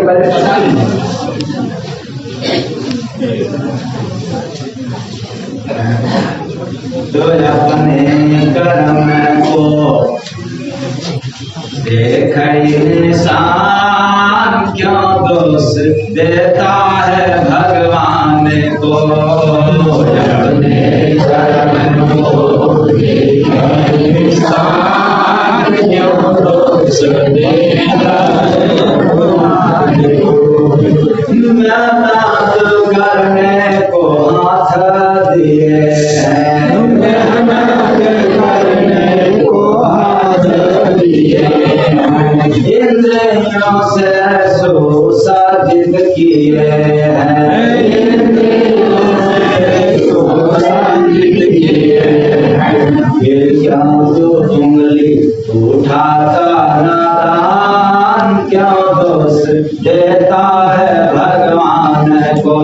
पहले पता नहीं है। तो अपने कर्म को देख इंसान क्यों दोष देता है भगवान को। अपने कर्म को देख इंसान क्यों दोष देता है भगवान को। मेहनत करने को हाथ दिए हैं, मेहनत करने को हाथ दिए हैं, इंद्रियों से सुसाधित किए हैं, इंद्रियों से सुसाधित किए हैं। फिर क्या जो उंगली उठाता नादान क्यों दोष देता है भगवान को।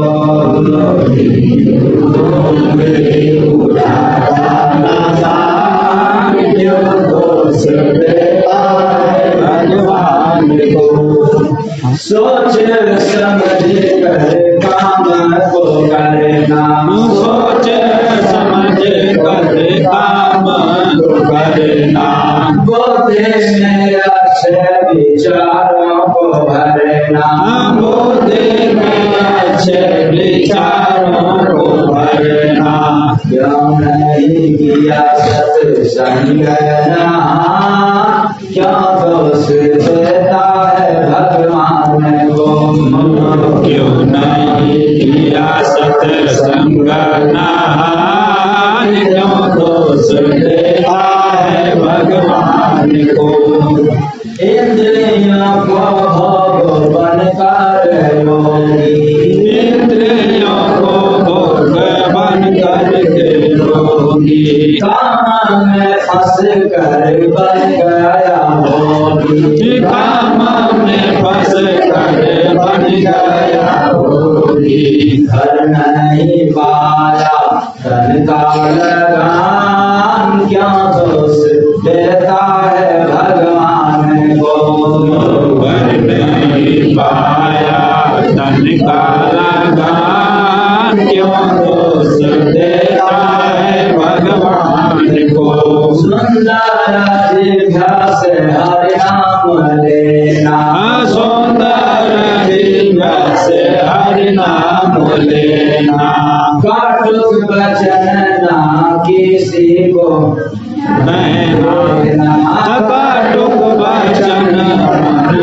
उंगली उठाता नादान क्यों दोष देता है भगवान को। सोच समझ कर काम को करना, सोच समझ कर काम को करना, बुद्धि में अच्छे विचारों को भरना, बुद्धि में अच्छे विचारों को भरना। क्यों नहीं किया सत्संग क्यों दोष देता है भगवान को। क्यों नहीं किया सत्संग क्यों दोष देता है भगवान को। इंद्रियों को भोग बनकर योगी, इंद्रियों को भोग बनकर योगी, काम में फंस कर बन गया भोगी, काम में फंस कर बन गया भोगी। घर नहीं पाया धन का लगान क्यों दोष देता है भगवान को। घर नहीं पाया धन का लगान क्यों दोष देता है भगवान को। सुंदर जिह्वा से हरि नाम लेना, सुंदर जिह्वा से हरि नाम लेना, कटुक वचन ना किसी को कहना, कटुक वचन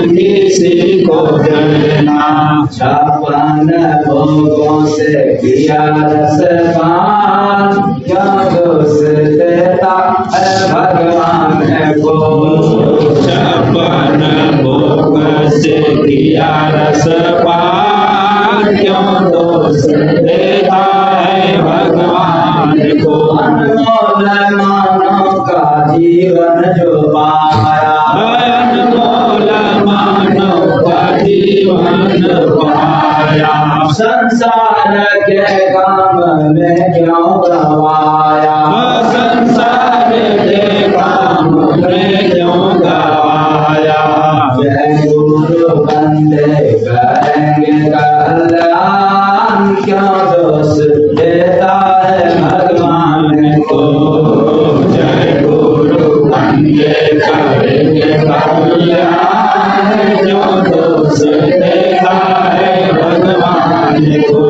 किसी को कहना। छप्पन भोगों से किया रसपान क्यों दोष देता है भगवान को। छप्पन भोग से किया रसपान क्यों दोष देता है भगवान को। अनमोल मानव का जीवन जो पाया, अनमोल मानव का जीवन पाया, संसार के काम में क्यों गवाया, संसार के काम में क्यों गवाया। जय गुरु बंदे करेंगे कल्याण क्यों दोष देता है भगवान को। जय गुरु बंदे करेंगे कल्याण क्यों दोष देता है भगवान को।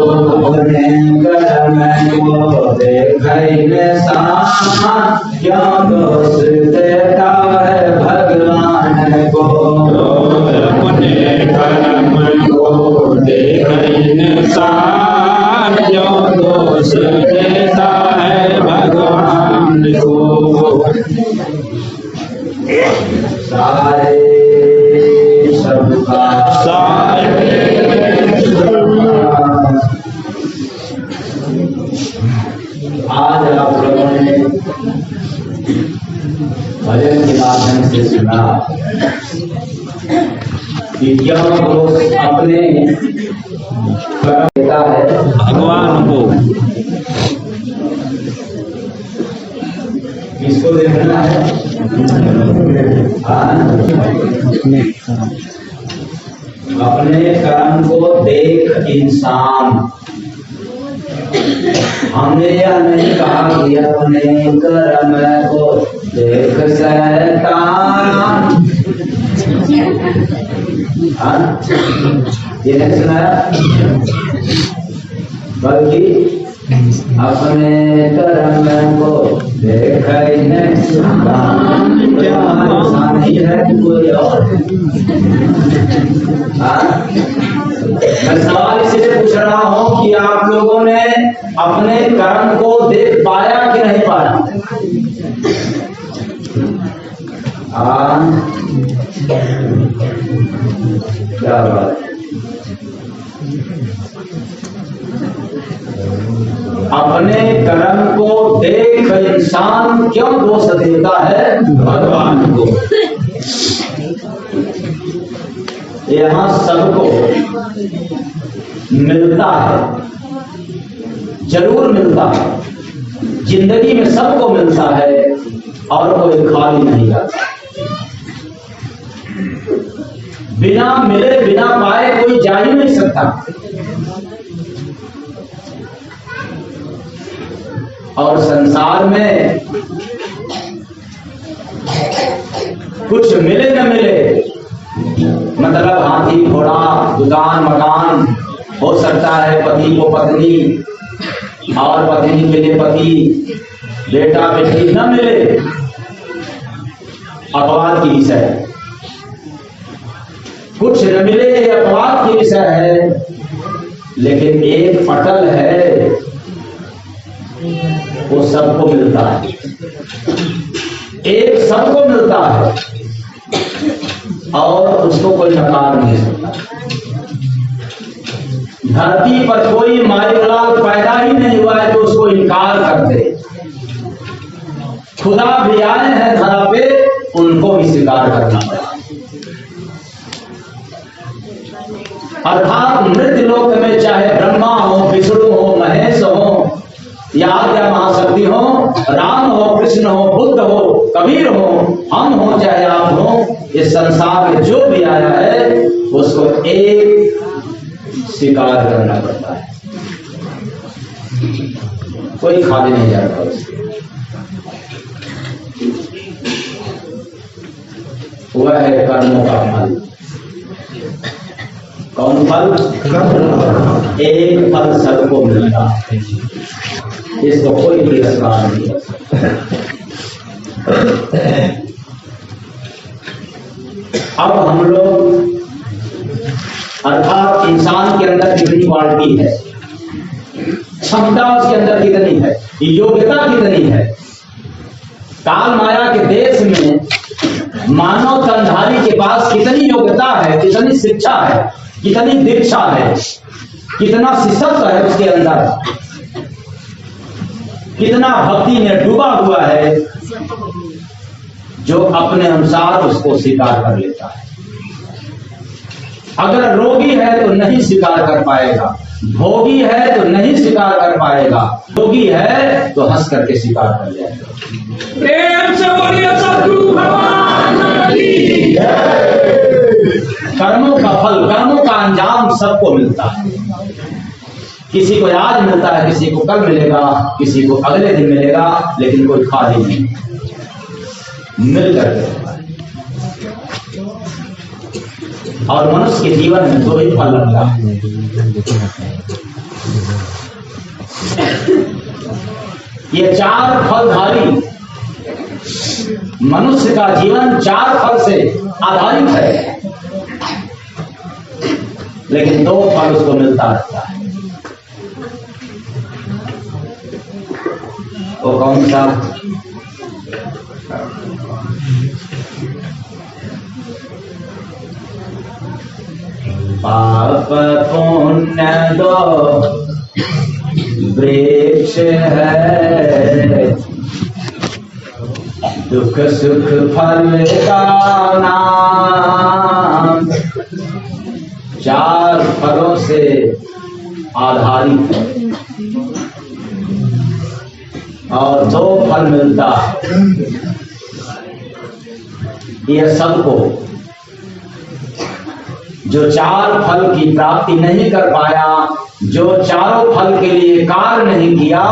कर्म को देख इंसान क्यों दोष देता है भगवान को। अपने कर्म को देख इंसान क्यों दोष देता है भगवान को। सारे सबका सारे आज आप लोगों ने भजन के माध्यम से सुना कि क्यों दोष अपने कर्म देता है भगवान को। किसको देखना है? अपने कर्म को देख इंसान, हमने यह नहीं कहा कि अपने कर्म को देख शैतान। ये नहीं सुनाया, बल्कि अपने कर्म को देख नहीं है कोई और। मैं सवाल इसलिए पूछ रहा हूँ कि आप लोगों ने अपने कर्म को देख पाया कि नहीं पाया? क्या बात, अपने कर्म को देख इंसान क्यों दोष देता है भगवान को? यहाँ सबको मिलता है, जरूर मिलता है, जिंदगी में सबको मिलता है और कोई खाली नहीं जाता। बिना मिले बिना पाए कोई जा ही नहीं सकता। और संसार में कुछ मिले न मिले, मतलब हाथी घोड़ा दुकान मकान, हो सकता है पति को पत्नी और पत्नी के लिए पति, बेटा बेटी न मिले, अपवाद की विषय। कुछ न मिले ये अपवाद की विषय है, लेकिन एक पटल है वो सबको मिलता है, एक सबको मिलता है और उसको कोई नकार नहीं सकता। धरती पर कोई माईलाल पैदा ही नहीं हुआ है तो उसको इनकार कर दे। खुदा भी आए हैं धरा पे, उनको भी स्वीकार करना पड़ा। अर्थात मृत्यु लोक में चाहे ब्रह्मा हो, विष्णु हो, महेश हो, या आद्या महाशक्ति हो, राम हो, कृष्ण हो, बुद्ध हो, कबीर हो, हम हो चाहे आप हो, इस संसार में जो भी आया है उसको एक स्वीकार करना पड़ता है, कोई खाली नहीं जाता उससे। वह है कर्मों का फल। कौन फल? एक फल सबको मिलता है, इसको कोई तिरस्कार नहीं कर सकता। अब हम लोग, अर्थात इंसान के अंदर कितनी क्वालिटी है, क्षमता उसके अंदर कितनी है, योग्यता कितनी है। काल माया के देश में मानव तनधारी के पास कितनी योग्यता है, कितनी शिक्षा है, कितनी दीक्षा है, कितना शिष्यत्व है उसके अंदर, कितना भक्ति में डूबा हुआ है, जो अपने अनुसार उसको स्वीकार कर लेता है। अगर रोगी है तो नहीं स्वीकार कर पाएगा, भोगी है तो नहीं स्वीकार कर पाएगा, भोगी है तो हंस करके स्वीकार कर जाएगा। प्रेम से बोलिए सद्गुरु भगवान की जय। कर्मों का फल, कर्मों का अंजाम सबको मिलता है। किसी को आज मिलता है, किसी को कल मिलेगा, किसी को अगले दिन मिलेगा, लेकिन कोई खाली नहीं, मिल करके। और मनुष्य के जीवन में दो ही फल लगता है, ये चार फलधारी, मनुष्य का जीवन चार फल से आधारित है, लेकिन दो फल उसको मिलता रहता है। वो कौन सा? पाप पुण्य दो वृक्ष है, दुख सुख फल का नाम, चार फलों से आधारित है और दो फल मिलता है। यह सबको जो चार फल की प्राप्ति नहीं कर पाया, जो चारों फल के लिए कार्य नहीं किया,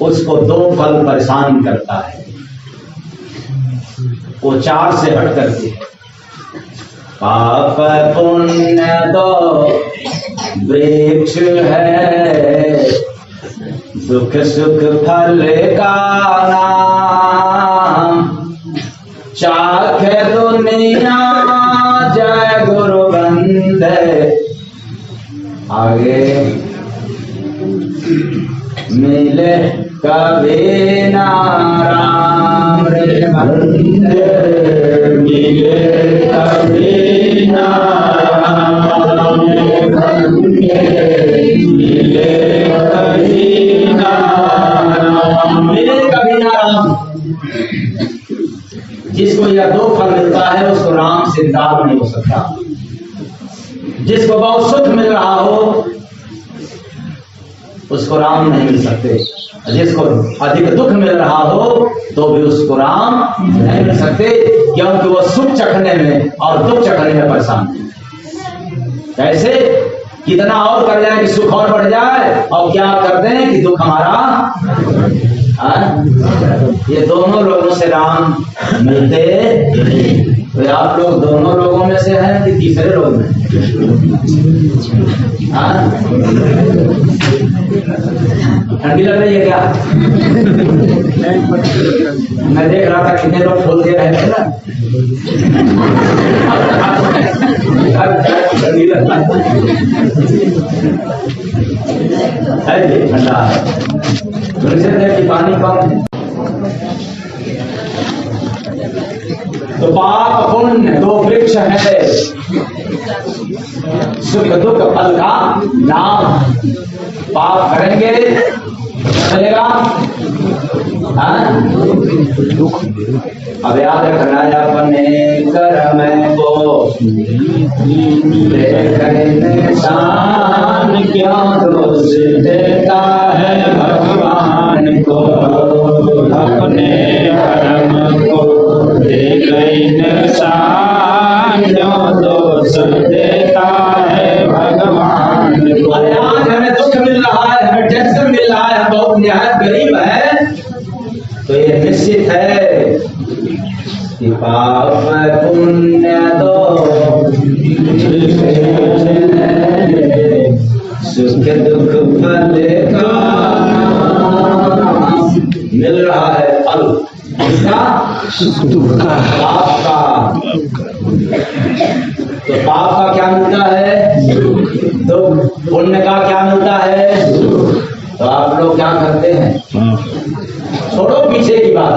उसको दो फल परेशान करता है। वो चार से हट करके पाप पुण्य दो वृक्ष है, दुख सुख फल का नाम, चाखे दुनिया जय गुरु बंदे, आगे मिले कभी ना राम रे बंदे, मिले कभी ना राम रे बंदे, मिले कभी ना राम, मिले कभी ना राम। जिसको यह दो फल मिलता है उसको राम से दाग नहीं हो सकता। जिसको बहुत सुख मिल रहा हो उसको राम नहीं मिल सकते, जिसको अधिक दुख मिल रहा हो तो भी उसको राम नहीं मिल सकते, क्योंकि वो सुख चखने में और दुख चखने में परेशान है। कैसे कितना और कर जाए कि सुख और बढ़ जाए, और क्या कर दें कि दुख हमारा, ये दोनों लोगों से राम मिलते। तो आप लोग दोनों लोगों में से हैं कि तीसरे लोग में? ठंडी लग रही है क्या? मैं देख रहा था कितने लोग बोल दे रहे थे ना। ठंडा है, पानी कम। तो पाप पुण्य दो वृक्ष है, सुख दुख फल का नाम। पाप करेंगे चलेगा, अब याद रखना है अपने कर्म को निशान, क्यों दोष देता है भगवान को, अपने कर्म को देख निशान, क्यों दोष देता है भगवान को। आज हमें दुख मिल रहा है, हमें टेंशन मिल रहा है, बहुत निहायत गरीब है, तो ये निश्चित है कि पाप पुण्य दो सुख दुख फल का मिल रहा है फल, इसका पाप का। तो पाप का क्या मिलता है? तो पुण्य का क्या मिलता है? तो आप लोग क्या करते हैं? छोड़ो पीछे की बात,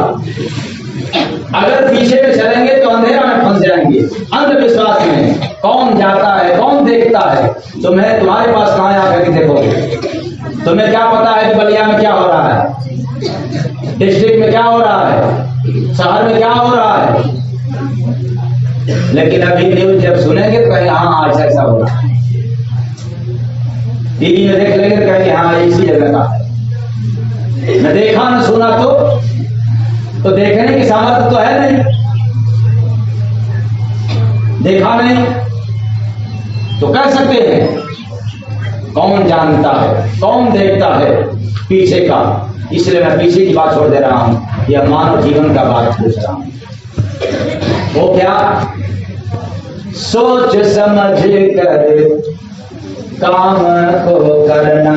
अगर पीछे में चलेंगे तो अंधेरा में फंस जाएंगे। अंधविश्वास में कौन जाता है, कौन देखता है? तुम्हारे पास कहाँ आकर के देखोगे? तुम्हें क्या पता है कि बलिया में क्या हो रहा है, डिस्ट्रिक्ट में क्या हो रहा है, शहर में क्या हो रहा है? लेकिन अभी न्यूज जब सुनेंगे तो कहेंगे हाँ ऐसा ऐसा हो रहा है। टीवी में देख लेंगे तो कहेंगे हाँ इसी जगह का है। न देखा न सुना तो देखने की सामर्थ्य तो है नहीं, देखा नहीं तो कह सकते हैं। कौन जानता है, कौन देखता है पीछे का? इसलिए मैं पीछे की बात छोड़ दे रहा हूं, यह मानव जीवन का बात पूछ रहा हूं। वो क्या? सोच समझ कर काम को करना,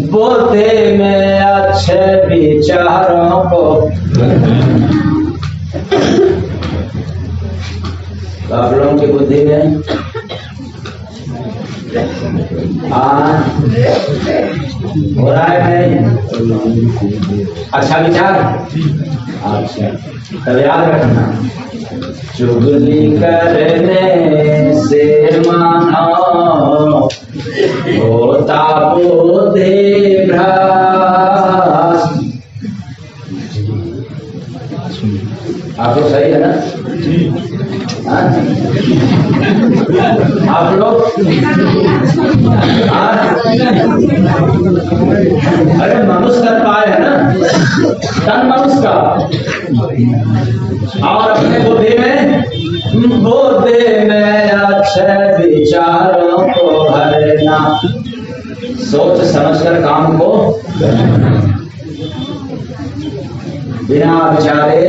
बोलते में अच्छे विचारों को। आप लोगों की बुद्धि में हो रहा है नहीं अच्छा विचार? अच्छा, तब याद रखना, चुगली करने से मानो होता बुद्धि भ्रष्ट। आप लोग सही है ना? आप लोग अरे मनुष्य कर पाए है ना, तन मनुष्य का। और अपने बुद्धि में अच्छे विचारों को भरना, सोच समझकर काम को बिना विचारे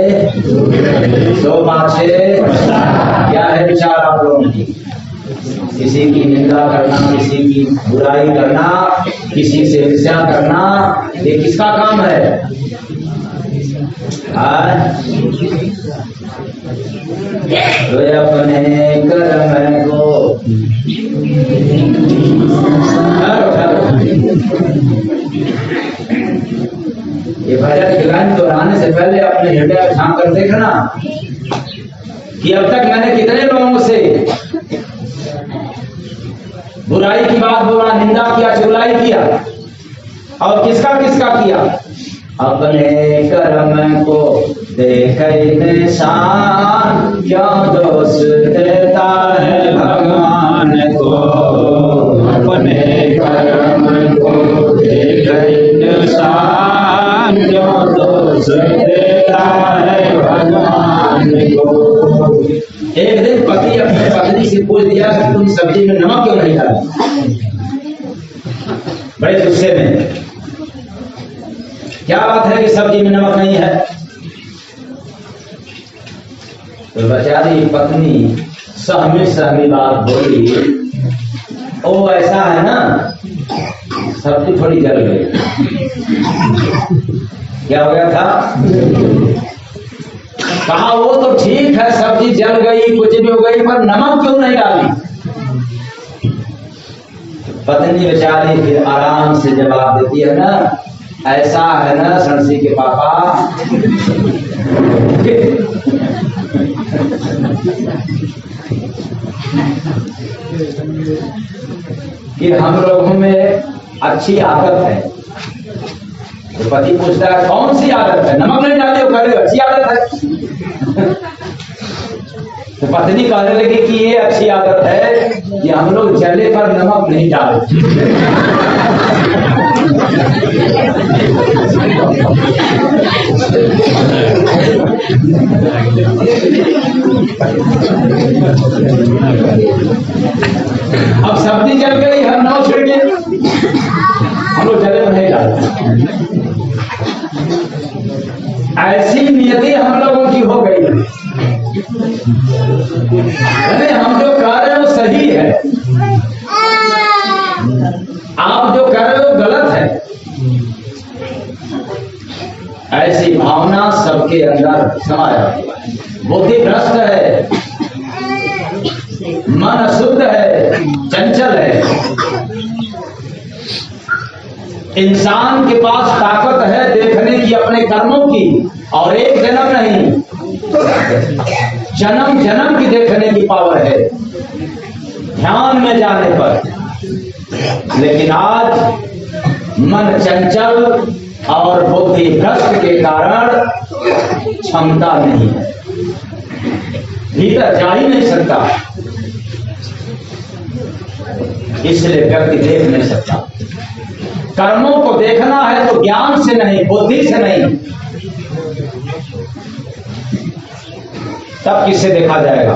सो पाछे। क्या है विचार आप लोगों की? किसी की निंदा करना, किसी की बुराई करना, किसी से ईर्ष्या करना, ये किसका काम है? तो अपने कर्म को ये भजन की लाइन दोहराने से पहले अपने हृदय झांक कर देखना कि अब तक मैंने कितने लोगों से बुराई की बात बोला, निंदा किया, चुगलाई किया, और किसका किसका किया? अपने कर्म को देखे इंसान क्यों दोष देता है भगवान को। अपने कर्म को देखे इंसान क्यों दोष देता है भगवान को। एक दिन पति अपनी पत्नी से पूछ दिया कि तुम सब्जी में नमक क्यों नहीं डाली? बड़े गुस्से में, क्या बात है कि सब्जी में नमक नहीं है? तो बेचारी पत्नी सहमी बात बोली, ओ ऐसा है ना, सब्जी थोड़ी जल गई। क्या हो गया था? कहा वो तो ठीक है, सब्जी जल गई, कुछ भी हो गई, पर नमक क्यों नहीं डाली? पत्नी बेचारी फिर आराम से जवाब देती है ना, ऐसा है ना सणसी के पापा कि हम लोगों में अच्छी आदत है। तो पति पूछता है कौन सी आदत है? नमक नहीं डाले हो, करे अच्छी आदत है। तो पत्नी कहने लगी कि ये अच्छी आदत है कि हम लोग जले पर नमक नहीं डालते। अब सब्जी जल गई, हम नमक छिड़के, हम लोग जले पर नहीं डालते। ऐसी नियति हम लोगों की हो गई है। अरे हम जो कर रहे हो सही है, आप जो कर रहे हो गलत है, ऐसी भावना सबके अंदर समाया हुआ है। बुद्धि भ्रष्ट है, मन अशुद्ध है, चंचल है। इंसान के पास ताकत है देखने की अपने कर्मों की, और एक जन्म नहीं, जन्म जन्म की देखने की पावर है ध्यान में जाने पर। लेकिन आज मन चंचल और बुद्धि भ्रष्ट के कारण क्षमता नहीं है, भीतर जा ही नहीं सकता, इसलिए व्यक्ति देख नहीं सकता। कर्मों को देखना है तो ज्ञान से नहीं, बुद्धि से नहीं, तब किससे देखा जाएगा?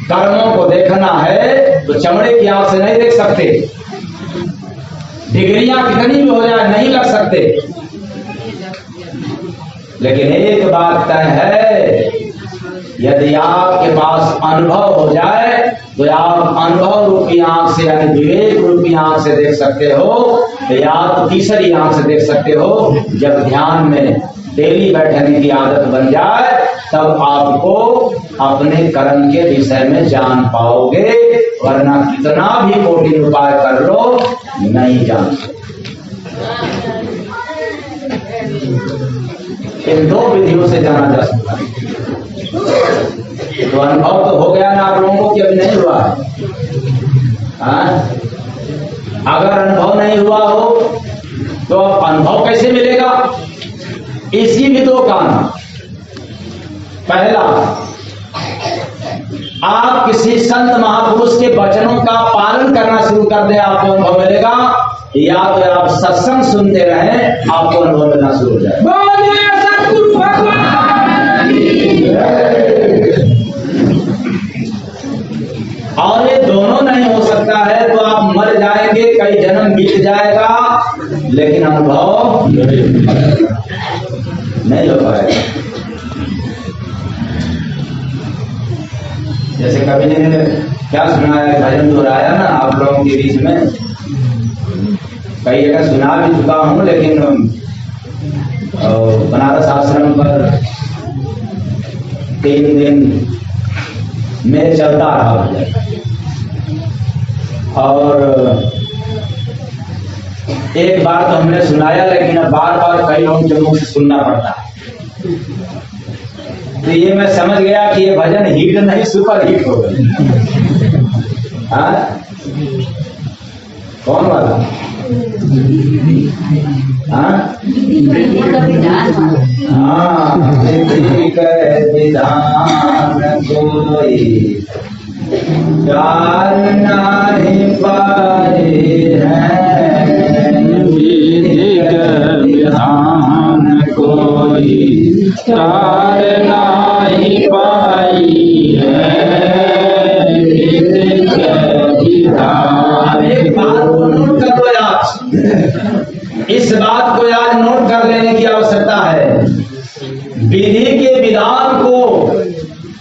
कर्मों को देखना है तो चमड़े की आंख से नहीं देख सकते, डिग्रियां कितनी भी हो जाए नहीं लग सकते। लेकिन एक बात तय है, यदि आपके पास अनुभव हो जाए तो आप अनुभव रूपी आंख से यानी विवेक रूपी आंख से देख सकते हो, या तो तीसरी आंख से देख सकते हो। जब ध्यान में डेली बैठने की आदत बन जाए तब आपको अपने कर्म के विषय में जान पाओगे, वरना कितना भी कोटि उपाय कर लो नहीं जान सकते। इन दो विधियों से जाना जा सकता है। तो अनुभव तो हो गया ना आप लोगों को कि अभी नहीं हुआ है? अगर अनुभव नहीं हुआ हो तो अनुभव कैसे मिलेगा? इसी भी दो काम। पहला, आप किसी संत महापुरुष के वचनों का पालन करना शुरू कर दें, आपको अनुभव मिलेगा। या तो आप सत्संग सुनते रहें, आपको अनुभव मिलना शुरू हो जाए। सतगुरु भगवान और ये दोनों नहीं हो सकता है तो आप मर जाएंगे, कई जन्म बीत जाएगा, लेकिन अनुभव नहीं हो पाएगा। जैसे कभी ने क्या सुना है, भजन दोहराया ना आप लोगों के बीच में, कई जगह सुना भी चुका हूं, लेकिन बनारस आश्रम पर 3 दिन में चलता रहा भजन, और एक बार तो हमने सुनाया, लेकिन अब बार बार कई लोगों के मुख से सुनना पड़ता है। तो ये मैं समझ गया कि ये भजन हिट नहीं सुपर हिट हो गया। कौन वाला? विधान कोई जान नहीं पाए हैं, विधान कोई तार नहीं पाई है। एक बात को नोट कर लो यार, इस बात को आज नोट कर लेने की आवश्यकता है। विधि के विधान को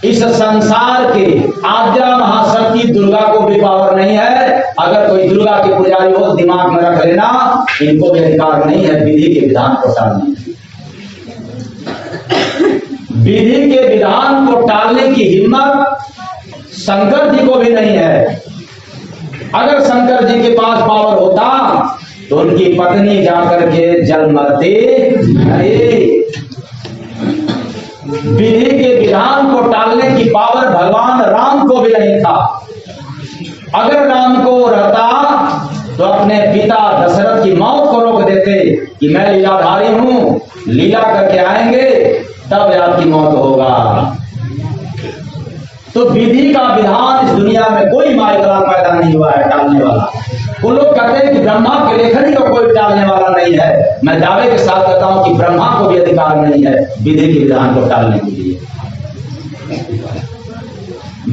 इस संसार के आद्या महाशक्ति दुर्गा को भी पावर नहीं है। अगर कोई दुर्गा के पुजारी हो, दिमाग में रख लेना, इनको भी अधिकार नहीं है विधि के विधान को टालने। विधि के विधान को टालने की हिम्मत शंकर जी को भी नहीं है। अगर शंकर जी के पास पावर होता तो उनकी पत्नी जाकर के जल मरती नहीं। विधि के विधान को टालने की पावर भगवान राम को भी नहीं था। अगर राम को रहता तो अपने पिता दशरथ की मौत को रोक देते कि मैं लीलाधारी हूं, लीला करके आएंगे तब आपकी मौत होगा। तो विधि का विधान इस दुनिया में कोई माइकला पैदा नहीं हुआ है टालने वाला। वो लोग कहते हैं कि ब्रह्मा के लेखनी को कोई टालने वाला नहीं है। मैं दावे के साथ कहता हूं कि ब्रह्मा को भी अधिकार नहीं है विधि के विधान को टालने के लिए।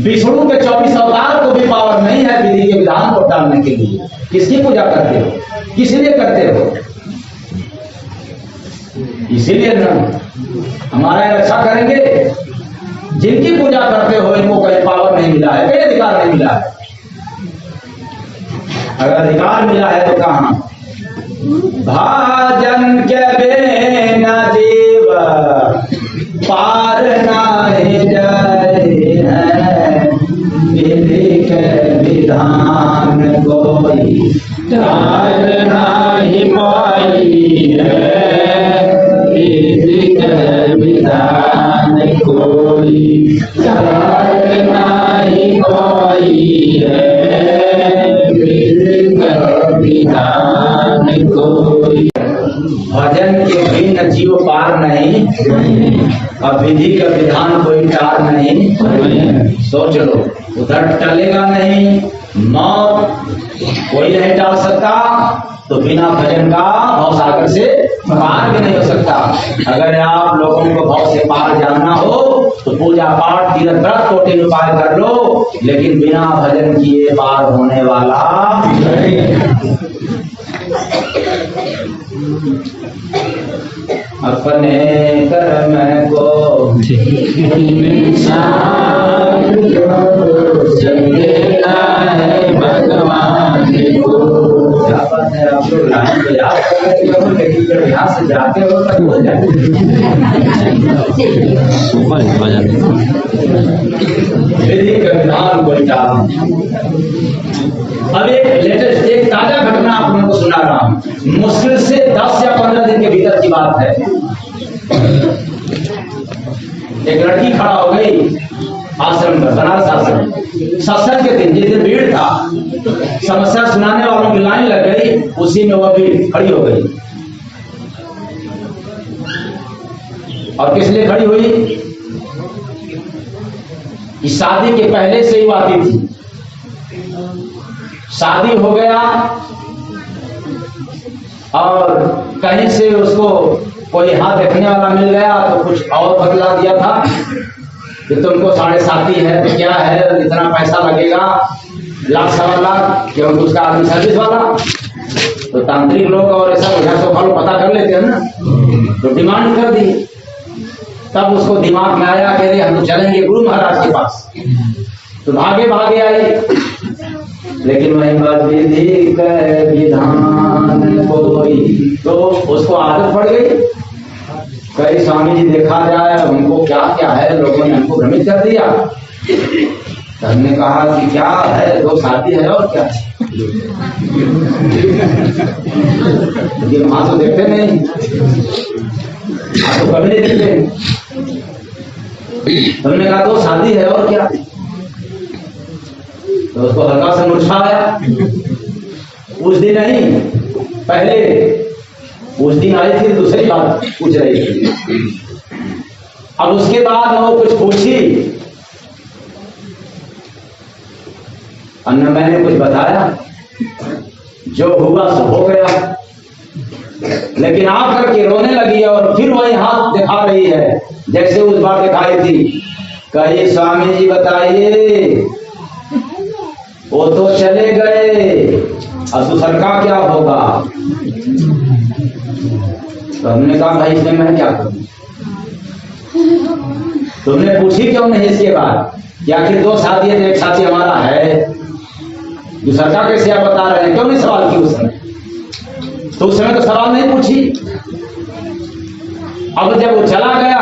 विष्णु के 24 अवतार को भी पावर नहीं है विधि के विधान को टालने के लिए। किसकी पूजा करते हो, किस लिए करते हो? इसीलिए न हमारा रक्षा करेंगे। जिनकी पूजा करते हो इनको कोई पावर नहीं मिला है, कोई अधिकार नहीं मिला है। अगर अधिकार मिला है तो कहां? भाजन के बिना जीव पार नहीं जाए है, विधि के विधान कोई टाल नहीं पाई है, विधि के विधान कोई टाल नहीं पाई है, विधान कोई। भजन के बिन जीव पार नहीं, और विधि का विधान कोई टार नहीं। सोच लो, उधर टलेगा नहीं, मौत कोई नहीं टाल सकता, तो बिना भजन का भव सागर से पार भी नहीं हो सकता। अगर आप लोगों को भव से पार जानना हो तो पूजा पाठ तीर्थ व्रत कोटि उपाय कर लो, लेकिन बिना भजन किए पार होने वाला नहीं। अपने कर्म को देना है भगवान को। क्या बात है, आप लोग लाइन को याद कर रहे हो, लेकिन जब यहाँ से जाते हो तब हो जाए। विधि का विधान को टालना। अब एक लेटेस्ट, एक ताजा घटना आप लोगों को सुना रहा हूं। मुश्किल से 10 या 15 दिन के भीतर की बात है। एक लड़की खड़ा हो गई आश्रम पर, बनारस आश्रम, सत्संग के दिन, जिस दिन भीड़ था, समस्या सुनाने वालों की लाइन लग गई, उसी में वह भीड़ खड़ी हो गई। और किस लिए खड़ी हुई? कि शादी के पहले से ही आती थी। शादी हो गया और कहीं से उसको कोई हाथ देखने वाला मिल गया तो कुछ और बदला दिया था कि तुमको 7.5 है तो क्या है, इतना पैसा लगेगा, 1,00,000 क्योंकि उसका आदमी सर्विस वाला। तो तांत्रिक लोग और ऐसा पता कर लेते हैं ना, तो डिमांड कर दी। तब उसको दिमाग में आया कि हम तो चलेंगे गुरु महाराज के पास। तो भागे भागे आई, लेकिन वही बात विधि के विधान कोई, तो उसको आदत पड़ गई। कई स्वामी जी देखा जाए हमको क्या क्या है, लोगों ने हमको भ्रमित कर दिया। तो हमने कहा कि क्या है, 2 शादी है और क्या है। लेकिन वहां तो देखते नहीं, तो कभी नहीं देखते। हमने कहा 2 शादी है और क्या। तो उसको हल्का सा मूर्छा आया। उस दिन नहीं, पहले उस दिन आई थी, दूसरी बात पूछ रही थी। अब उसके बाद वो कुछ पूछी और न मैंने कुछ बताया, जो हुआ सो हो गया। लेकिन आकर के रोने लगी और फिर वही हाथ दिखा रही है जैसे उस बार दिखाई थी। कही स्वामी जी बताइए, वो तो चले गए, अब दूसर का क्या होगा। तो हमने कहा भाई इसमें मैं क्या करूं। तुमने पूछी क्यों नहीं इसके बाद, या कि 2 साथी है तो एक साथी हमारा है, दूसरा का कैसे आप बता रहे हैं, क्यों नहीं सवाल की उस समय। तो उस समय तो सवाल नहीं पूछी। अब जब वो चला गया,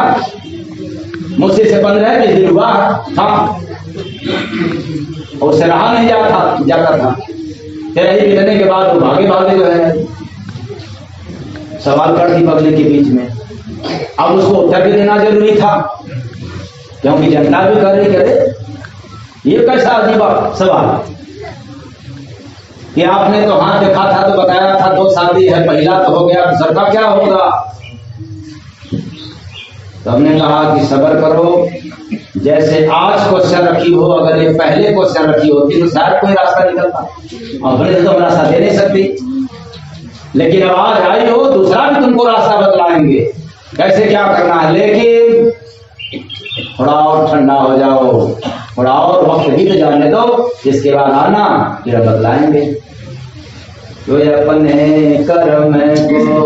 मुझसे से 15-20 दिन हुआ था, और उससे रहा नहीं जाता था। फिर यही मिलने के बाद वो भागे भागे जो है सवाल कर दी पब्लिक के बीच में। अब उसको उत्तर भी देना जरूरी था, क्योंकि जनता भी कर रही, करे ये कैसा अजीब सवाल कि आपने तो हाथ देखा था तो बताया था 2 शादी है, पहला तो हो गया, दूसरा का क्या होगा। तो हमने कहा कि सब्र करो, जैसे आज क्वेश्चन रखी हो, अगर ये पहले क्वेश्चन रखी होती तो शायद कोई रास्ता निकलता। अपने तो हम रास्ता दे नहीं सकती, लेकिन अब आज आई हो, दूसरा भी तुमको रास्ता बतलाएंगे कैसे क्या करना है। लेकिन थोड़ा और ठंडा हो जाओ, थोड़ा और वक्त बीत जाने दो, इसके बाद आना, फिर बतलाएंगे। तो अपने कर्म को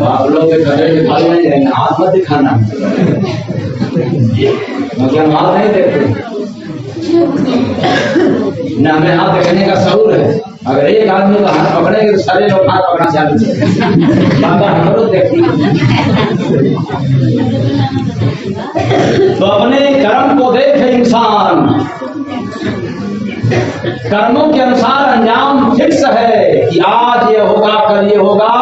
आप लोग के घर दिखाने हाथ मत दिखाना, क्योंकि हम हाथ नहीं देखते न, हमें हाथ देखने का शऊर है। अगर एक आदमी का हाथ पकड़ेंगे तो सारे लोग हाथ पकड़ना चालू करेंगे। बाबा हमको देखना। तो अपने कर्म को देखे इंसान, कर्मों के अनुसार अंजाम फिक्स है कि आज ये होगा, कल ये होगा,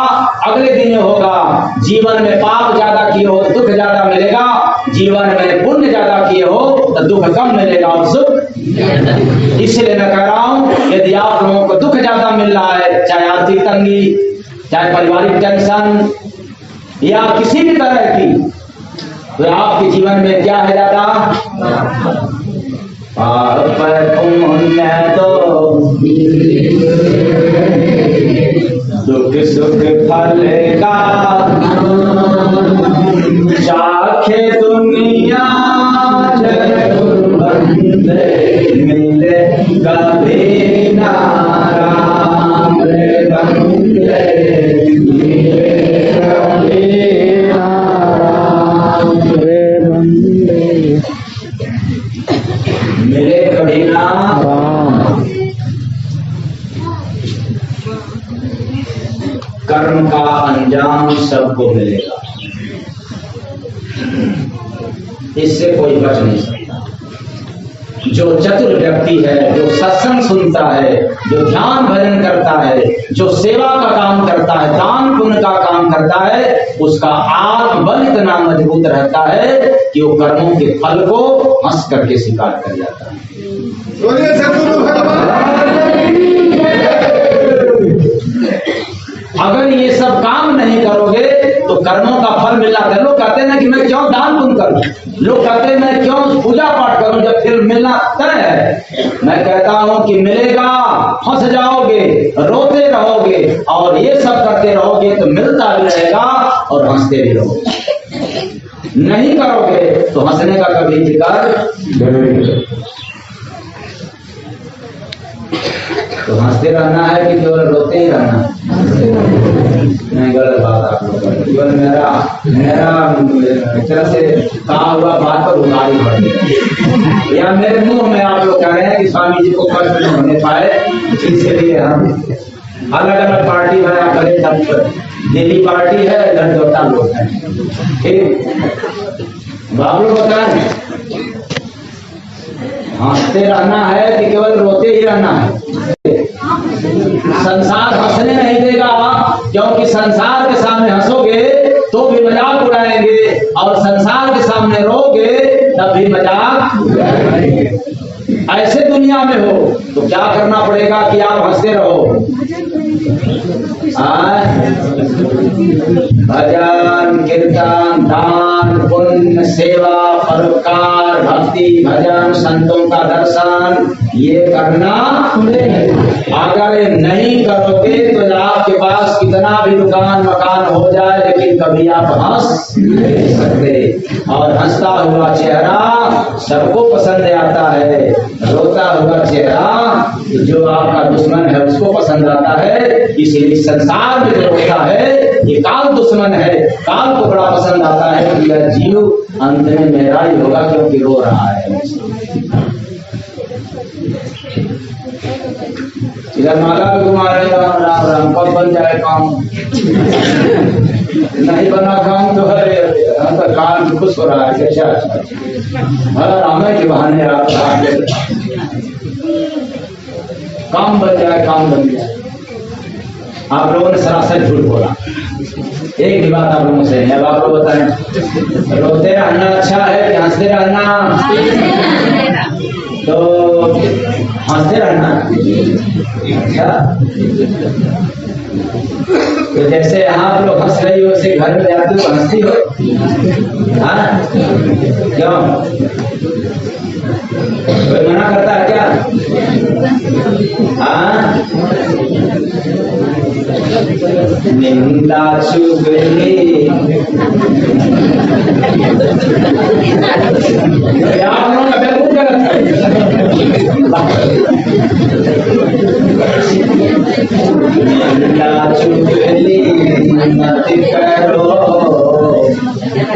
अगले दिन ये होगा। जीवन में पाप ज्यादा किए हो दुख ज्यादा मिलेगा, जीवन में पुण्य ज्यादा किए हो तो दुख कम मिलेगा और सुख। इसलिए मैं कह रहा हूं, यदि आप लोगों को दुख ज्यादा मिल रहा है, चाहे आर्थिक तंगी, चाहे पारिवारिक टेंशन या किसी भी तरह की, तो आपके जीवन में क्या है ज्यादा पाप पुण्य, तो दुख सुख फल का चाखे दुनिया मिले कभी नाराम बंदे, मिले कभी नाराम बंदे, मिले कभी नाराम। कर्म का अंजाम सबको मिलेगा, इससे कोई बच नहीं सकता। जो चतुर व्यक्ति है, जो सत्संग सुनता है, जो ध्यान भजन करता है, जो सेवा का काम करता है, दान पुण्य का काम करता है, उसका आत्मबल इतना मजबूत रहता है कि वो कर्मों के फल को हंस करके स्वीकार कर जाता है। अगर ये फल मिलना था। लोग कहते हैं कि मैं क्यों दान पुण्य करूं, लोग कहते हैं मैं क्यों पूजा पाठ करूं जब फिर मिलना तय है। मैं कहता हूं कि मिलेगा, हंस जाओगे, रोते रहोगे और ये सब करते रहोगे तो मिलता भी रहेगा और हंसते भी रहोगे। नहीं करोगे तो हंसने का कभी जिक्र, तो हंसते रहना है कि केवल रोते ही रहना है? नहीं, गलत बात आप लोग। केवल मेरा तरह से कहा हुआ बात पर उगाड़ी पड़ गई, या मेरे मुंह में आप लोग कह रहे हैं कि स्वामी जी को कष्ट नहीं होने पाए, इसलिए हम अलग अलग पार्टी बना करे। सब दिल्ली पार्टी है, इधर देवता लोग हैं, ठीक। आप लोग बताएं हंसते रहना है कि केवल रोते ही रहना है? संसार हंसने नहीं देगा, क्योंकि संसार के सामने हंसोगे तो भी मजाक उड़ाएंगे और संसार के सामने रोगे तब भी मजाक उड़ाएंगे। ऐसे दुनिया में हो तो क्या करना पड़ेगा कि आप हंसते रहो। भजन, कीर्तन, दान, पुण्य, सेवा, परोपकार, भक्ति, भजन, संतों का दर्शन, ये करना। अगर नहीं करोगे तो आपके पास कितना भी दुकान मकान हो जाए, लेकिन कभी आप हंस नहीं सकते। और हंसता हुआ चेहरा सबको पसंद आता है, रोता हुआ चेहरा जो आपका दुश्मन है उसको पसंद आता है। इसलिए संसार में जो रोता है ये काल दुश्मन है, काल को बड़ा पसंद आता है कि यह जीव अंत में मेरा ही होगा क्योंकि रो रहा है। इधर माला भी घुमा रहे, राम राम राम, कब बन जाए काम? नहीं बना काम तो है, काम खुश हो रहा है। अच्छा, राम के बहाने आप काम बन जाए, काम बन जाए। आप लोगों ने सरासर झूठ बोला, एक भी बात आप लोगों से नहीं। अब आप लोग बताएं, रोते रहना अच्छा है कि हंसते रहना? तो हंसते रहना अच्छा। तो जैसे आप लोग हंस रही हो, वैसे घर में जाती हो हंसती हो? हाँ, क्यों? कोई मना करता है क्या? हाँ, निंदा चुगली आप लोगों का बिल्कुल गलत है। निंदा चुगली मत करो,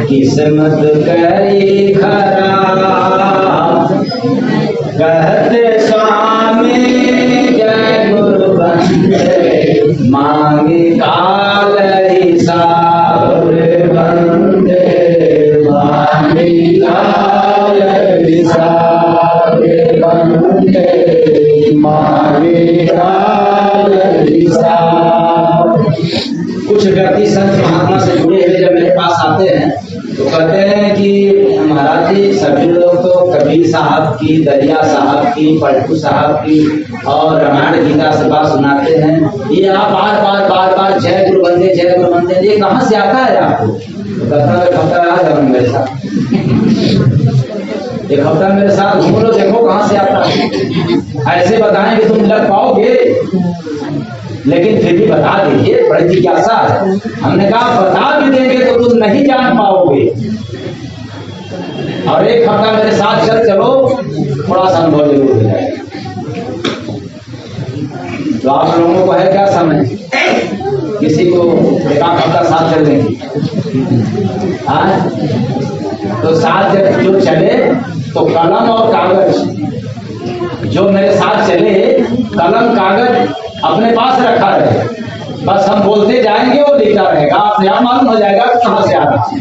किस्मत करी खराब, कहते स्वामी जय गुरु बंदे, मांगे काल हिसाब बंदे, मांगे काल हिसाब बंदे, मांगे काल हिसाब। कुछ व्यक्ति संत महात्मा से जुड़े हुए जब मेरे पास आते हैं तो कहते हैं कि महाराज जी सभी लोग तो कबीर साहब की, दरिया साहब की, पलटू साहब की और रामायण गीता से बात सुनाते हैं, ये आप बार बार जय गुरु बंदे, जय गुरु बंदे, ये कहाँ से आता है आपको? तो कहता है एक हफ्ता आ जाओ मेरे साथ, एक हफ्ता मेरे साथ घूम लो, देखो कहाँ से आता है। ऐसे बताएं कि तुम लग पाओगे, लेकिन फिर भी बता दीजिए, बड़ी जिज्ञासा है। हमने कहा बता भी देंगे तो तुम नहीं जान पाओगे, और एक हफ्ता मेरे साथ चलो, थोड़ा सा अनुभव जरूर हो जाएगा। तो आप लोगों को है क्या समय, किसी को एक हफ्ता साथ चल देंगे? तो साथ जब जो चले तो कलम और कागज, जो मेरे साथ चले कलम कागज अपने पास रखा रहे, बस हम बोलते जाएंगे वो लिखता रहेगा, आपने आप मालूम हो जाएगा कहां से आ रहा है।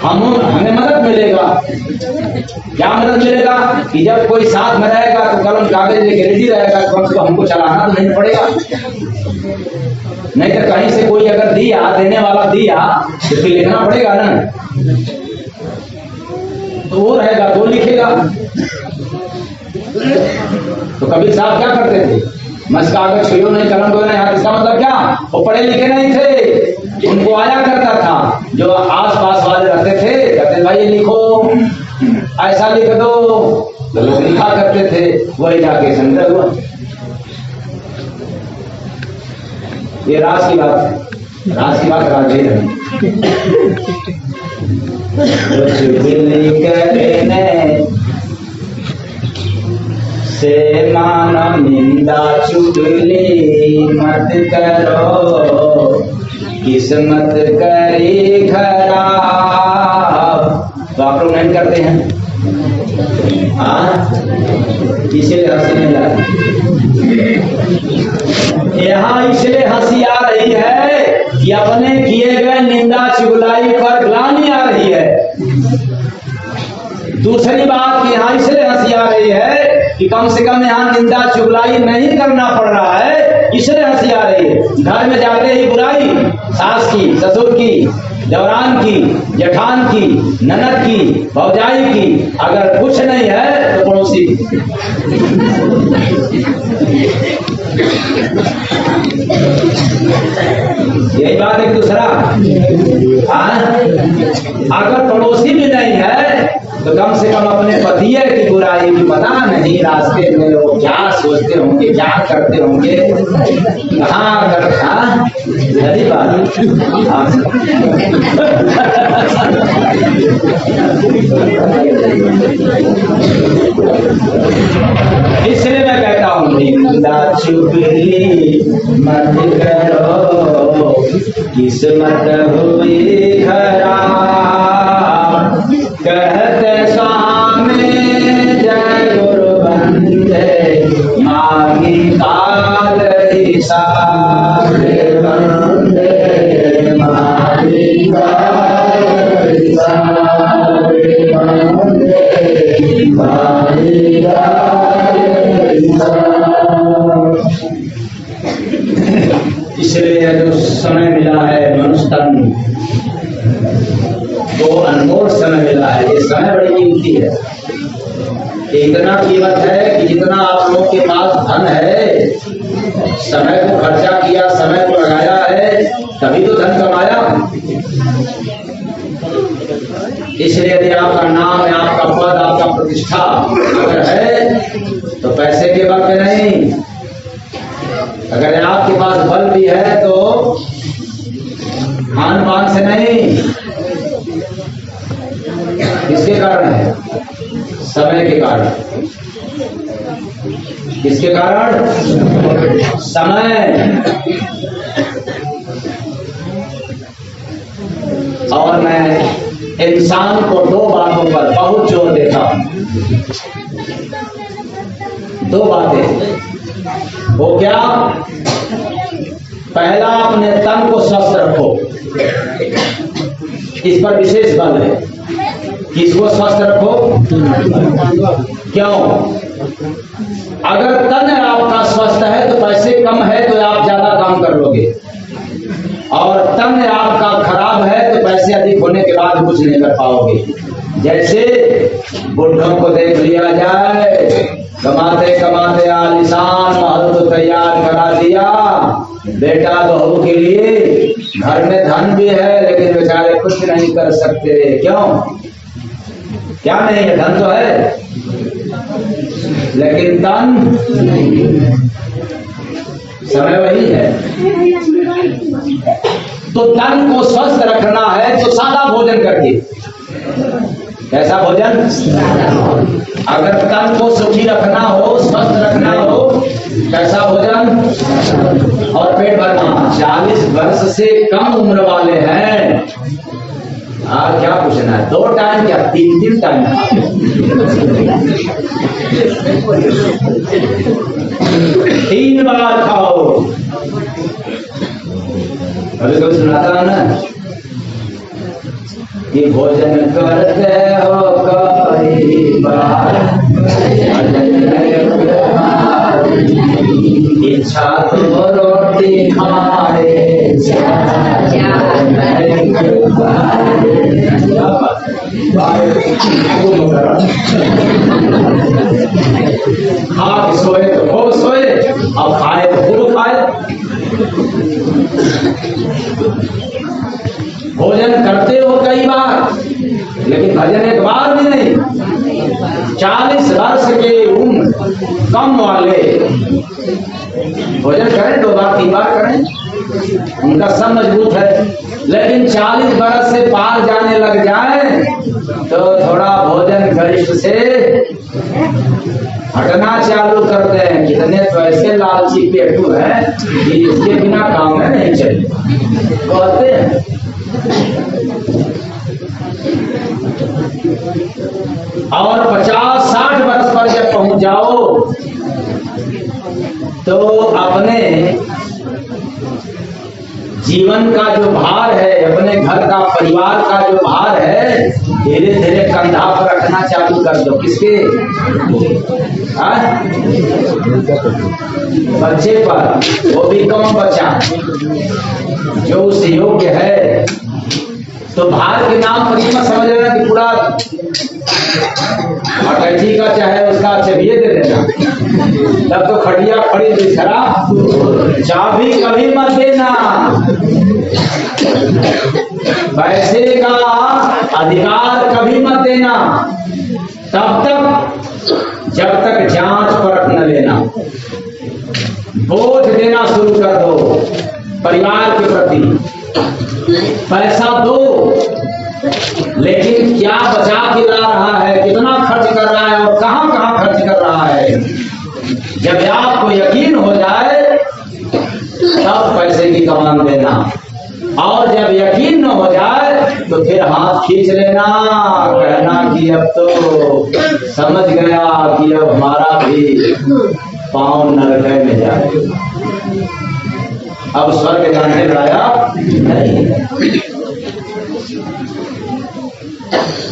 हमें मदद मिलेगा। क्या मदद मिलेगा कि जब कोई साथ में रहेगा तो कलम कागज लेके रेडी रहेगा, तो हमको चलाना तो नहीं पड़ेगा। नहीं तो कहीं से कोई अगर दिया, देने वाला दिया तो फिर लिखना पड़ेगा ना, तो वो रहेगा तो लिखेगा। तो कबीर साहब क्या करते थे, मस्त कागज छुइयो नहीं, कलम को नहीं हाथ। इसका मतलब क्या? वो पढ़े लिखे नहीं थे, उनको आया करता था। जो आस पास वाले रहते थे कहते भाई ये लिखो, ऐसा लिख दो, तो लोग लिखा करते थे, वही जाके संग्रह हुआ। ये राज की बात है, राज की बात राज ही रही। से माना निंदा चुगली मत करो, किस्मत करे खराब। तो आप लोग नहीं करते हैं? इसलिए हंसी नहीं आ रही। यहाँ इसलिए हंसी आ रही है कि अपने किए गए निंदा चुगलाई पर ग्लानि आ रही है। दूसरी बात कि यहाँ इसलिए हंसी आ रही है कि कम से कम यहाँ निंदा चुगलाई नहीं करना पड़ रहा है, इसलिए हंसी आ रही है। घर में जाते ही बुराई, सास की, ससुर की, देवरान की, जेठान की, ननद की, भौजाई की, अगर कुछ नहीं है तो पड़ोसी की। यही बात है। दूसरा, अगर पड़ोसी भी नहीं है तो कम से कम अपने पतिये की बुराई की पता नहीं रास्ते में वो क्या सोचते होंगे, क्या करते होंगे, कहाँ कर यही बात। इसलिए मैं कहता हूँ निंदा चुगली मत करो, किस्मत हुई खराब। कहते स्वामी जय गुरु बंदे, मांगी काल हिसाब बंदे, मांगी काल हिसाब बंदे, मांगी काल हिसाब। इसलिए जो समय मिला है मनुष्य तन तो अनमोल समय मिला है। ये समय बड़ी कीमती है। इतना कीमत है कि जितना आप लोगों के पास धन है, समय को खर्चा किया, समय को लगाया है, तभी तो धन कमाया। इसलिए यदि आपका नाम है, आपका पद, आपका प्रतिष्ठा अगर है तो पैसे के बल पे नहीं। अगर आपके पास बल भी है तो खान पान से नहीं। किसके कारण है? समय के कारण। किसके कारण? समय। और मैं इंसान को दो बातों पर बहुत जोर देता हूं। दो बातें। वो क्या? पहला, अपने तन को स्वस्थ रखो। इस पर विशेष बल है। किसको स्वस्थ रखो? क्यों? अगर तन आपका स्वस्थ है तो पैसे कम है तो आप ज्यादा काम कर लोगे, और तन आपका खराब है तो पैसे अधिक होने के बाद कुछ नहीं कर पाओगे। जैसे बुढ़ों को देख लिया जाए, कमाते कमाते आलिशान महल तो तैयार करा दिया, बेटा बहू के लिए घर में धन भी है लेकिन बेचारे कुछ नहीं कर सकते। क्यों? क्या नहीं है? धन तो है लेकिन तन, समय वही है। तो तन को स्वस्थ रखना है तो सादा भोजन करके। कैसा भोजन? अगर तन को सुखी रखना हो, स्वस्थ रखना हो, कैसा भोजन? और पेट भरना। 40 वर्ष से कम उम्र वाले हैं, क्या पूछना है? 2 टाइम क्या 3 टाइम? 3 बार खाओ। अभी कोई सुनाता है ना कि भोजन करते हो कई बार, इच्छा तो रोटी खाए, खा सोए तो खूब सोए, अब खाए भोजन करते हो कई बार, लेकिन भजन एक बार भी नहीं। 40 वर्ष के उम्र कम वाले भोजन करें, 2 बार 3 बार करें, उनका सब मजबूत है। लेकिन 40 वर्ष से पार जाने लग जाए तो थोड़ा भोजन गरिष्ठ से हटना चालू करते हैं। कितने तो ऐसे लालची पेटू हैं कि इसके बिना काम में नहीं चले, कहते हैं। और 50-60 वर्ष पर जब पहुंच जाओ तो अपने जीवन का जो भार है, अपने घर का परिवार का जो भार है, धीरे धीरे कंधा पर रखना चालू कर दो। किसके? बच्चे पर, वो भी कम बच्चा जो उस योग्य है। तो भार के नाम पर मत समझ लेना कि पूरा अटैची का चाहे उसका चबिए दे देना, तब तो खटिया खड़ी बिखरा। चाबी कभी मत देना, पैसे का अधिकार कभी मत देना, तब तक जब तक जांच परख न लेना। बोझ देना शुरू कर दो परिवार के प्रति। पैसा दो, लेकिन क्या बचा के ला रहा है, कितना खर्च कर रहा है और कहां कहां खर्च कर रहा है। जब आपको यकीन हो जाए तब पैसे की कमान देना, और जब यकीन न हो जाए तो फिर हाथ खींच लेना, कहना कि अब तो समझ गया कि अब हमारा भी पांव नरक में जाए, अब स्वर्ग जाने लाया नहीं।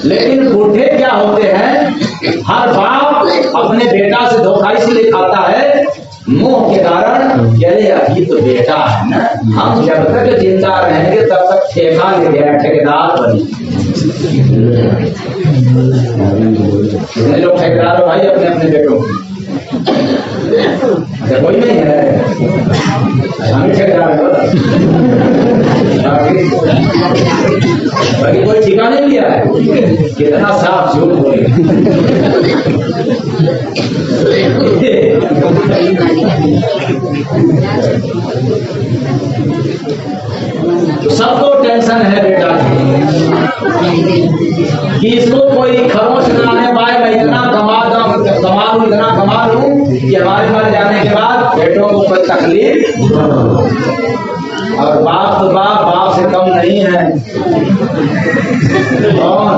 लेकिन बूढ़े क्या होते हैं, हर बाप अपने बेटा से धोखा इसलिए खाता है मोह के कारण। यदि अभी तो बेटा है ना, हम जब तक जिंदा रहेंगे तब तक ठेका ले गया, ठेकेदार बने। कितने लोग ठेकेदार हो भाई अपने अपने बेटों की? अच्छा, कोई नहीं है, हम ठेकेदार है। बाकी कोई ठिका नहीं लिया है। कितना साफ झूठ बोले। तो सबको टेंशन है बेटा कि इसको कोई खरोच ना आने पाए, मैं इतना कमा लूं कि हमारे मर जाने के बाद बेटों को कोई तकलीफ। और बाप तो बाप से कम नहीं है। कौन?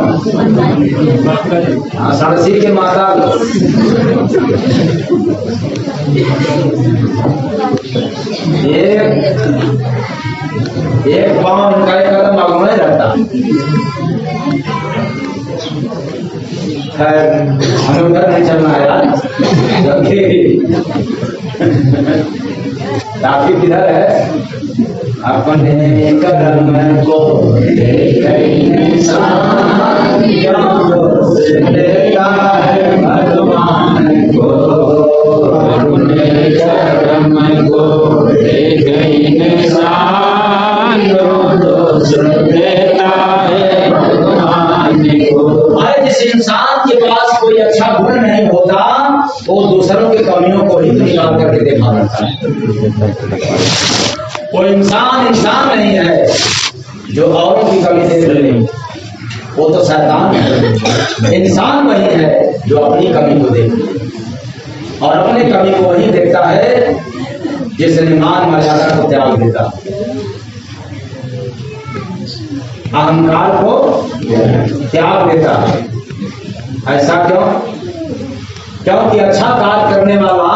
सरसी के माता एक पांव उनका एक कदम आगे नहीं रहता। खैर हमें उधर नहीं चलना है यार। ट्रैफिक किधर है? अपने कर्म को देता है भगवान को, अपने कर्म को देता है भगवान को। अरे जिस इंसान के पास कोई अच्छा गुण नहीं होता वो दूसरों की कमियों को ही निकाल करके देखा करता है। वो इंसान नहीं है जो औरों की कमी देख ले, वो तो शैतान है। इंसान वही है जो अपनी कमी को देख ले, और अपनी कमी को वही देखता है जिसने मान मर्यादा को त्याग देता, अहंकार को त्याग देता है। ऐसा क्यों? क्योंकि अच्छा कार्य करने वाला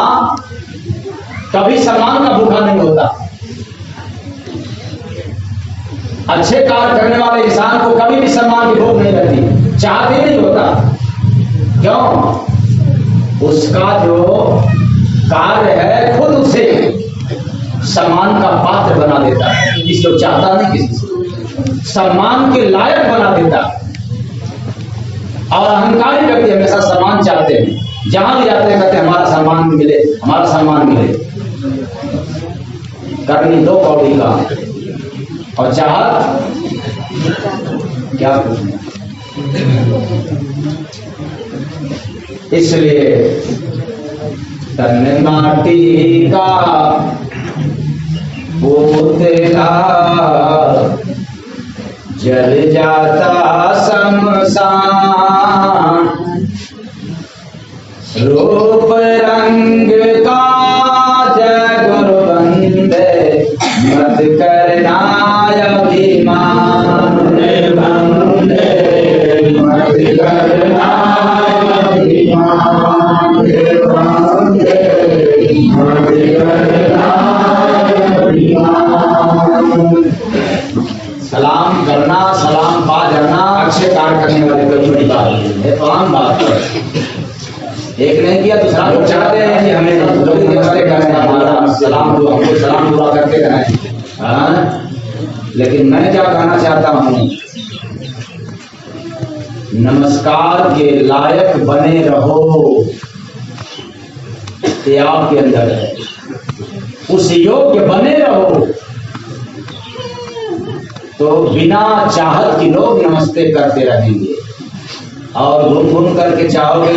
कभी सम्मान का भूखा नहीं होता। अच्छे कार्य करने वाले इंसान को कभी भी सम्मान की भूख नहीं लगती, चाहते नहीं होता। क्यों? उसका जो कार्य है खुद उसे सम्मान का पात्र बना देता है, इसको चाहता नहीं किसी से, सम्मान के लायक बना देता है। और अहंकारी व्यक्ति हमेशा सम्मान चाहते हैं, जहां भी जाते हैं कहते हैं हमारा सम्मान मिले, हमारा सम्मान मिले। करनी 2 कौड़ी का और चाहत क्या पूछना। इसलिए तन माटी का पुतला जल जाता शमशान, रूप रंग का जय गुरु बंदे मत करना अभिमान, बंदे मत करना अभिमान, बंदे मत करना अभिमान। सलाम करना, सलाम पा जाना अच्छे कार्य करने वाले कोई बड़ी बात नहीं है, तो आम बात है। एक नहीं किया दूसरा लोग चाहते हैं कि हमें लोग नमस्ते करें, हमारा सलाम दो, हमको सलाम दुआ करते रहें। लेकिन मैं क्या कहना चाहता हूँ, नमस्कार के लायक बने रहो, ये आपके अंदर है। उस योग्य बने रहो तो बिना चाहत की लोग नमस्ते करते रहेंगे और घूम घूम करके चाहोगे